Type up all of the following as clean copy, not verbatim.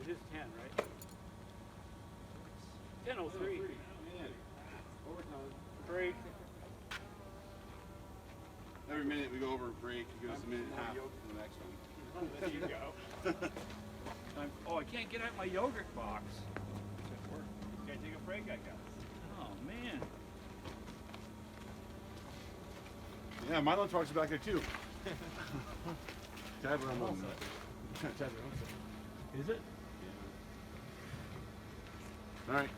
is 10, right? 10:03. Break. Every minute we go over a break, you give us a minute and a half for the next one. There you go. Oh, I can't get out my yogurt box. Can't take a break, I guess. Oh, man. Yeah, my lunch box is back there too. Tab around one. Is it? All right.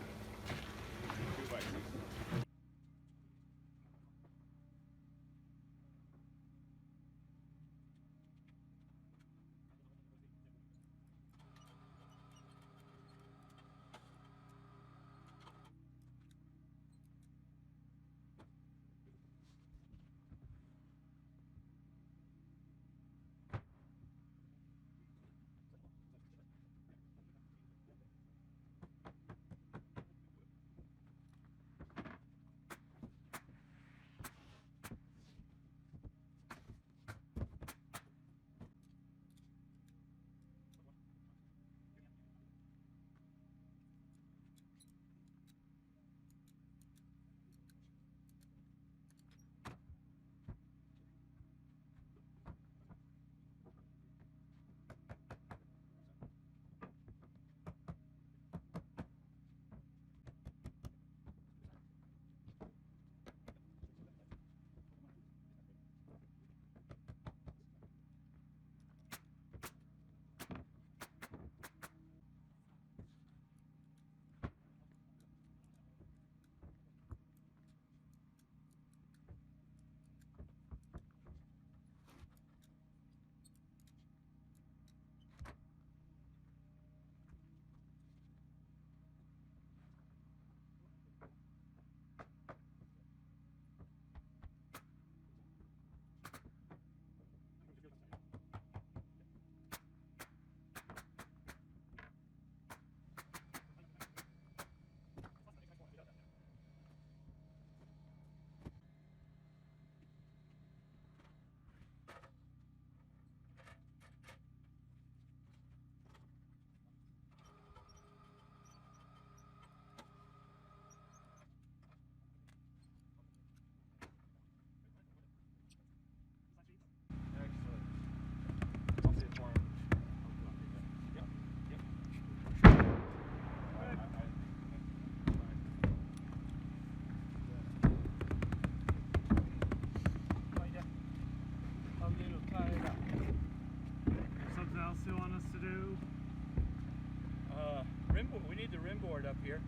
We need the rim board up here.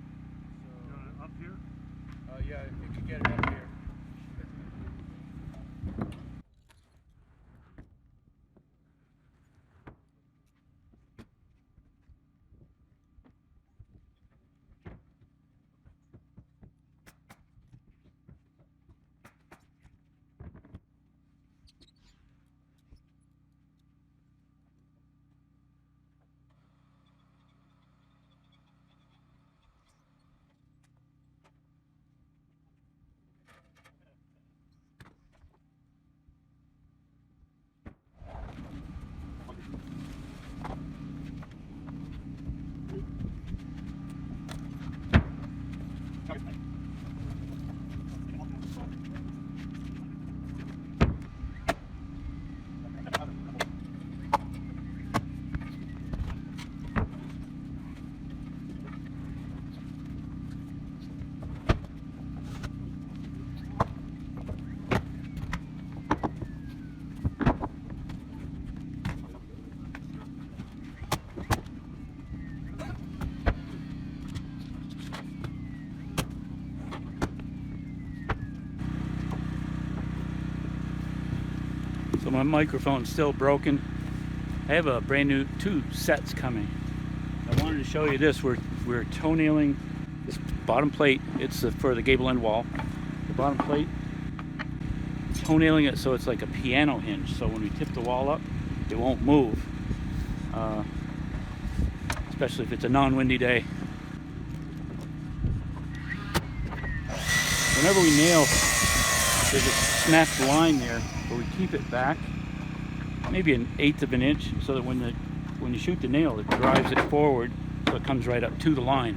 You want it up here? Yeah, if you could get it up here. So my microphone's still broken. I have a brand new 2 sets coming. I wanted to show you this. We're toenailing this bottom plate. It's for the gable end wall. The bottom plate, toenailing it so it's like a piano hinge. So when we tip the wall up, it won't move. Especially if it's a non-windy day. Whenever we nail, there's a snapped line there where we keep it back maybe 1/8 of an inch so that when the when you shoot the nail, it drives it forward so it comes right up to the line.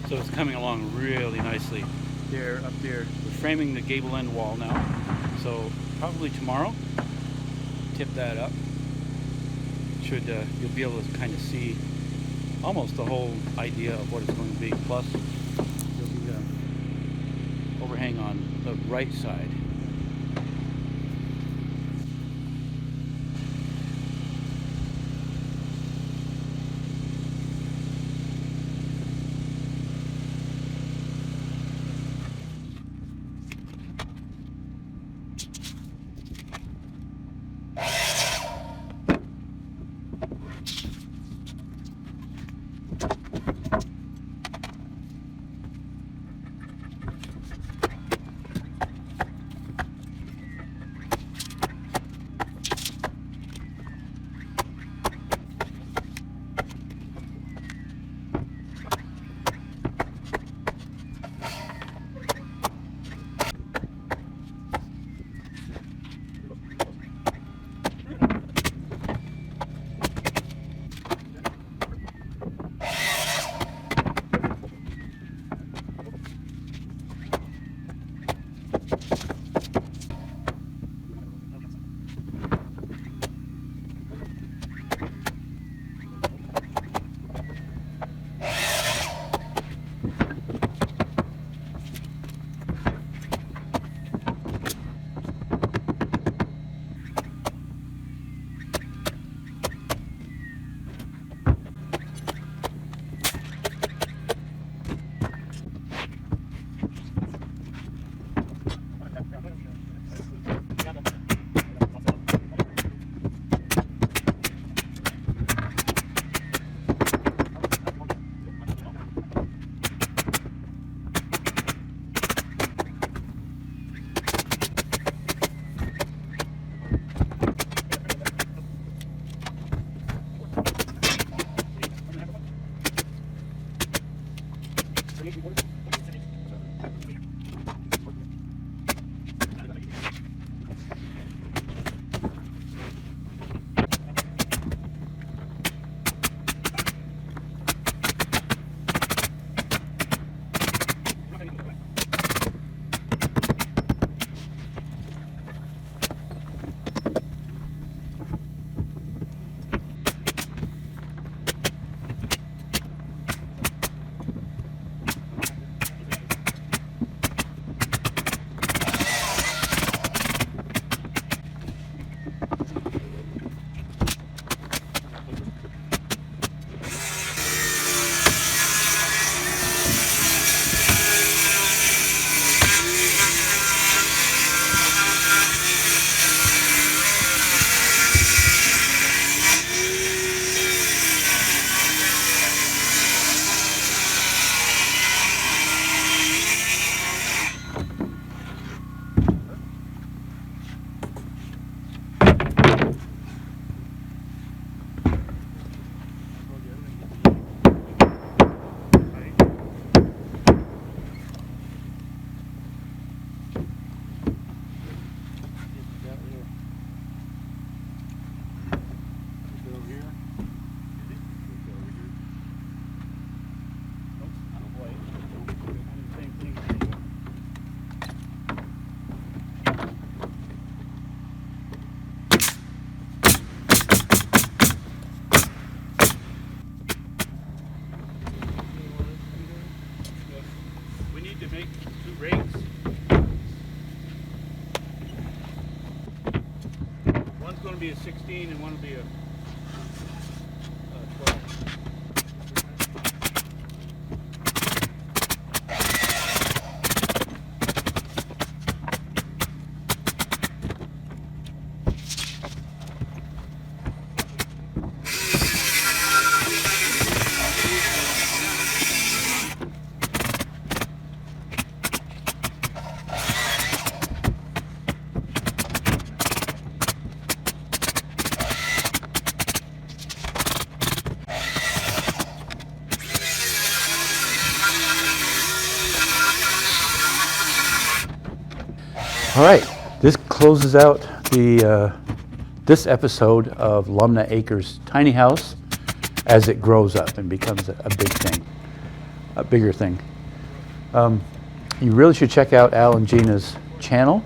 So it's coming along really nicely. They're up there, we're framing the gable end wall now. So probably tomorrow, tip that up. Should you'll be able to kind of see almost the whole idea of what it's going to be. Plus, there'll be an overhang on the right side. make 2 rakes. One's going to be a 16 and one will be a 12. All right, this closes out the this episode of LUMNAH Acres Tiny House as it grows up and becomes a big thing, a bigger thing. You really should check out Al and Gina's channel.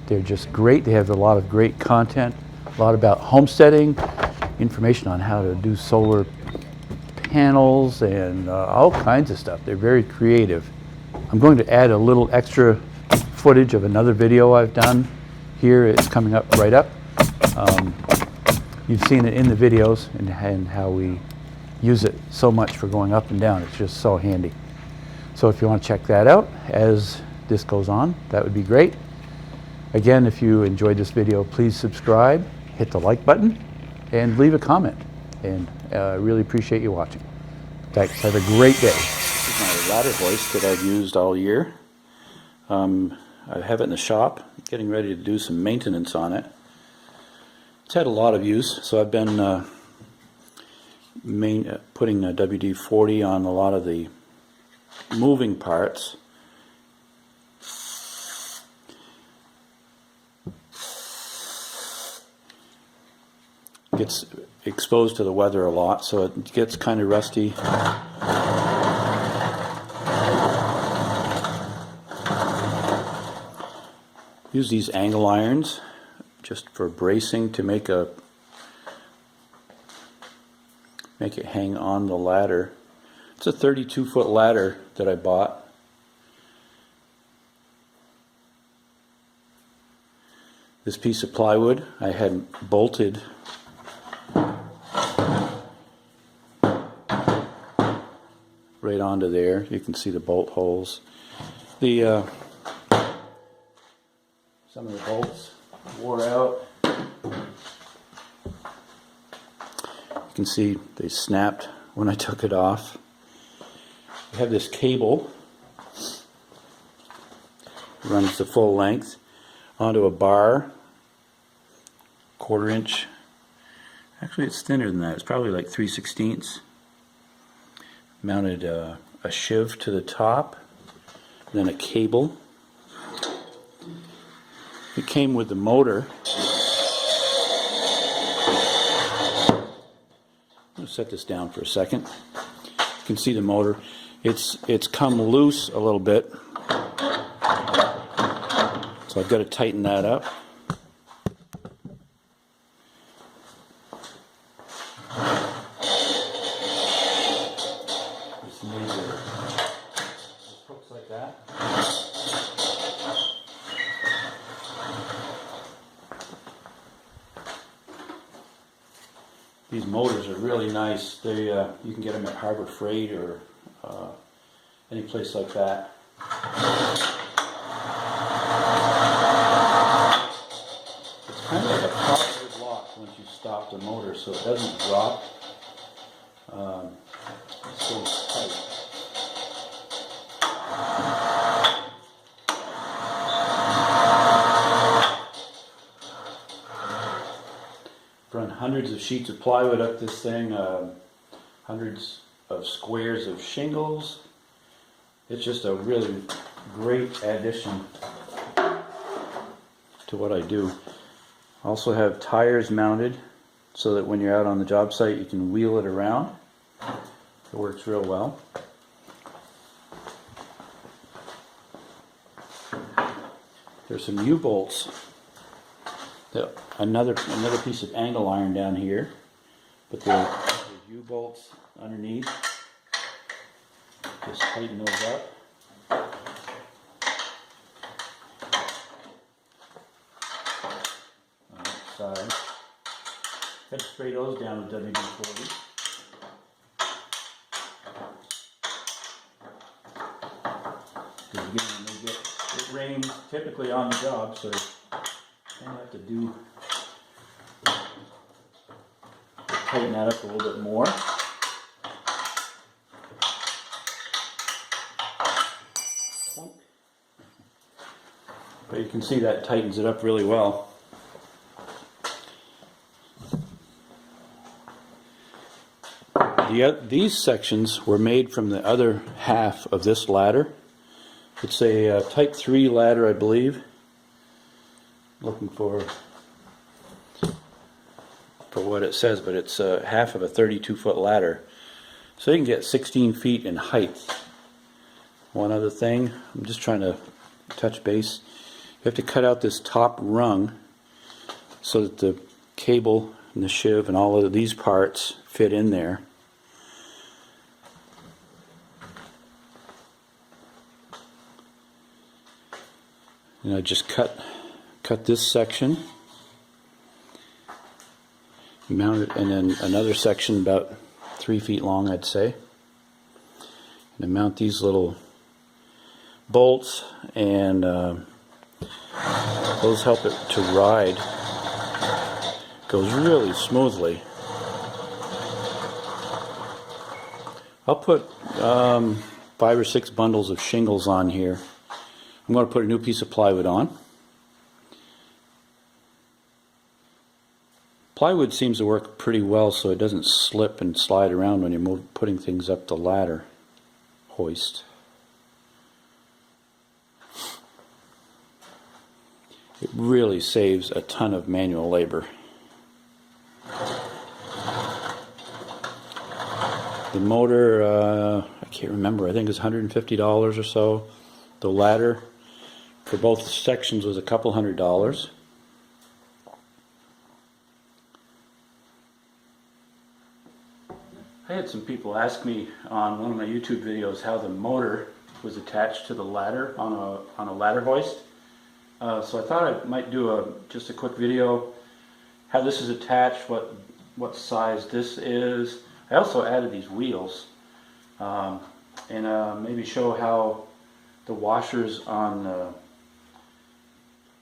They're just great. They have a lot of great content, a lot about homesteading, information on how to do solar panels and all kinds of stuff. They're very creative. I'm going to add a little extra footage of another video I've done here. It's coming up right up. You've seen it in the videos and how we use it so much for going up and down. It's just so handy. So if you want to check that out as this goes on, that would be great. Again, if you enjoyed this video, please subscribe, hit the like button, and leave a comment. And I really appreciate you watching. Thanks. Have a great day. This is my ladder hoist that I've used all year. I have it in the shop, getting ready to do some maintenance on it. It's had a lot of use, so I've been putting a WD-40 on a lot of the moving parts. Gets exposed to the weather a lot, so it gets kind of rusty. Use these angle irons just for bracing to make it hang on the ladder. It's a 32-foot ladder that I bought. This piece of plywood I had bolted right onto there. You can see the bolt holes. Some of the bolts wore out. You can see they snapped when I took it off. We have this cable, runs the full length onto a bar, 1/4 inch. Actually, it's thinner than that. It's probably like 3/16. Mounted a shiv to the top, then a cable. It came with the motor. I'm going to set this down for a second. You can see the motor. It's come loose a little bit, so I've got to tighten that up. Just hooks like that. These motors are really nice. They you can get them at Harbor Freight or any place like that. It's kind of like a proper lock once you stop the motor, so it doesn't drop. It's so tight. Run hundreds of sheets of plywood up this thing, hundreds of squares of shingles. It's just a really great addition to what I do. Also have tires mounted so that when you're out on the job site you can wheel it around. It works real well. There's some U-bolts. Another piece of angle iron down here, but there's U-bolts underneath. Just tighten those up. On that side. Got to spray those down with WD-40. Because again, it rains typically on the job, so I have to tighten that up a little bit more. But you can see that tightens it up really well. These sections were made from the other half of this ladder. It's a type 3 ladder, I believe. looking for what it says, but it's half of a 32-foot ladder. So you can get 16 feet in height. One other thing, I'm just trying to touch base. You have to cut out this top rung so that the cable and the shiv and all of these parts fit in there. And I just cut this section, mount it, and then another section about 3 feet long, I'd say. And I mount these little bolts, and those help it to ride. Goes really smoothly. I'll put 5 or 6 bundles of shingles on here. I'm going to put a new piece of plywood on. Plywood seems to work pretty well so it doesn't slip and slide around when you're putting things up the ladder hoist. It really saves a ton of manual labor. The motor, I can't remember, I think it's $150 or so. The ladder for both sections was a couple $100. I had some people ask me on one of my YouTube videos how the motor was attached to the ladder on a ladder hoist. So I thought I might do just a quick video how this is attached, what size this is. I also added these wheels, and maybe show how the washers on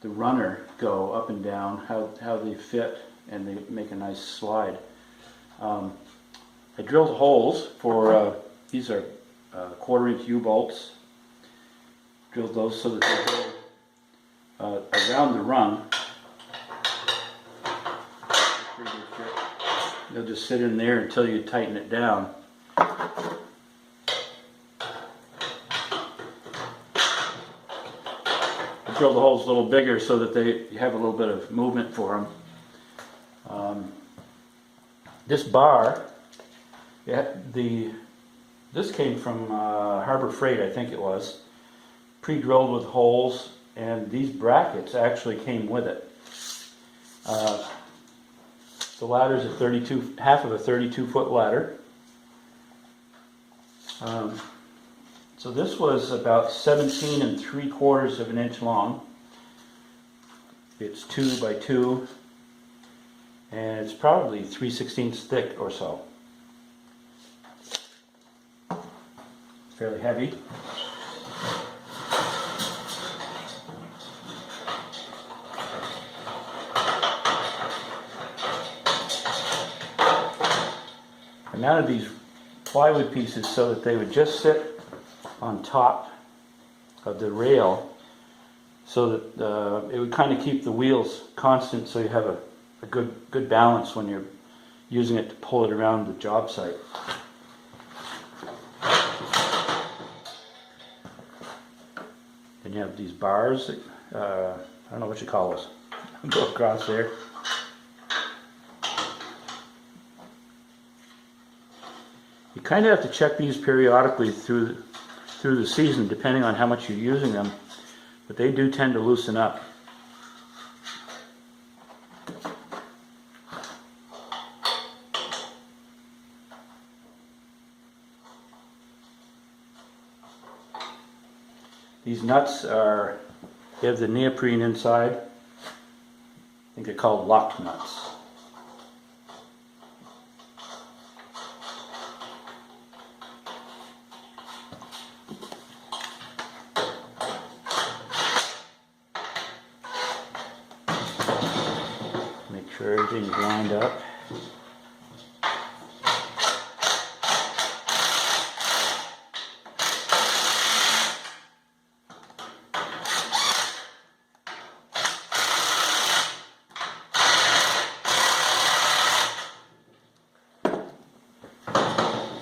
the runner go up and down, how they fit, and they make a nice slide. I drilled holes for these are 1/4 inch U-bolts. Drilled those so that they go around the rung. Pretty good fit. They'll just sit in there until you tighten it down. Drill the holes a little bigger so that you have a little bit of movement for them. This bar, this came from Harbor Freight, I think it was, pre-drilled with holes, and these brackets actually came with it. The ladder's half of a 32-foot ladder. So this was about 17 3/4 of an inch long. It's 2 by 2, and it's probably 3/16 thick or so. Fairly heavy. I mounted these plywood pieces so that they would just sit on top of the rail, so that it would kind of keep the wheels constant, so you have a good balance when you're using it to pull it around the job site. Then you have these bars, I don't know what you call those, go across there. You kind of have to check these periodically through the season, depending on how much you're using them, but they do tend to loosen up. These nuts they have the neoprene inside. I think they're called lock nuts. Make sure everything's lined up.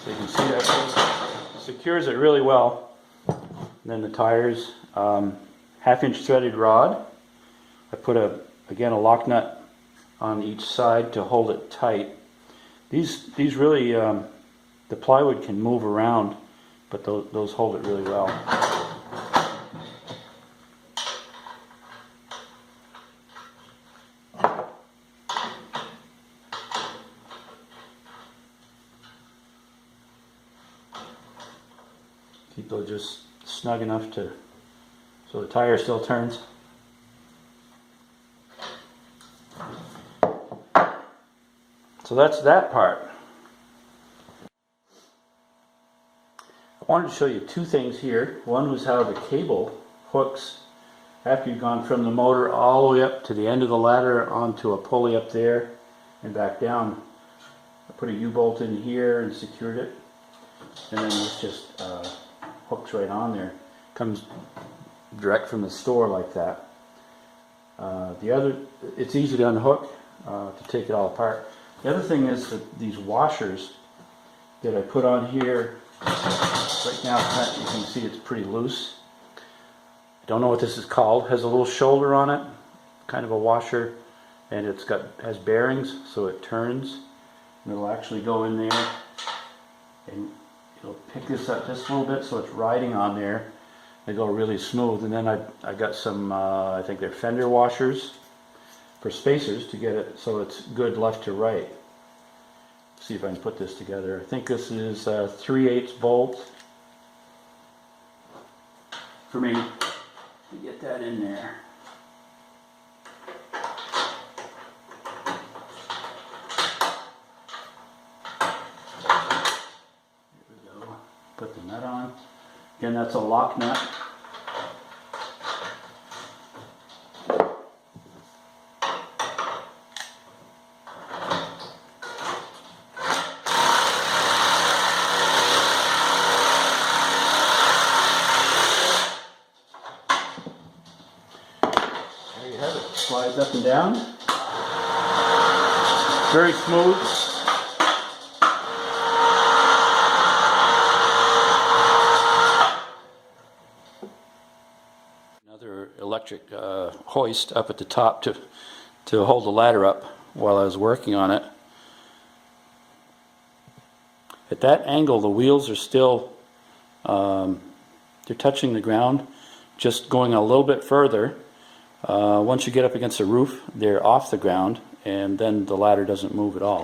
So you can see that secures it really well. And then the tires, 1/2 inch threaded rod. I put again a lock nut on each side to hold it tight. These really, the plywood can move around, but those hold it really well. Keep those just snug enough so the tire still turns. So that's that part. I wanted to show you two things here. One was how the cable hooks after you've gone from the motor all the way up to the end of the ladder onto a pulley up there and back down. I put a U-bolt in here and secured it, and then this just hooks right on there. Comes direct from the store like that. It's easy to unhook, to take it all apart. The other thing is that these washers that I put on here, right now you can see it's pretty loose. I don't know what this is called. It has a little shoulder on it, kind of a washer, and has bearings so it turns, and it'll actually go in there and it'll pick this up just a little bit so it's riding on there. They go really smooth. And then I got some, I think they're fender washers for spacers to get it so it's good left to right. See if I can put this together. I think this is 3/8 bolt for me to get that in there. There we go. Put the nut on. Again, that's a lock nut. There you have it. Slides up and down. Very smooth. Another electric hoist up at the top to hold the ladder up while I was working on it. At that angle, the wheels are still, they're touching the ground, just going a little bit further. Once you get up against the roof, they're off the ground, and then the ladder doesn't move at all.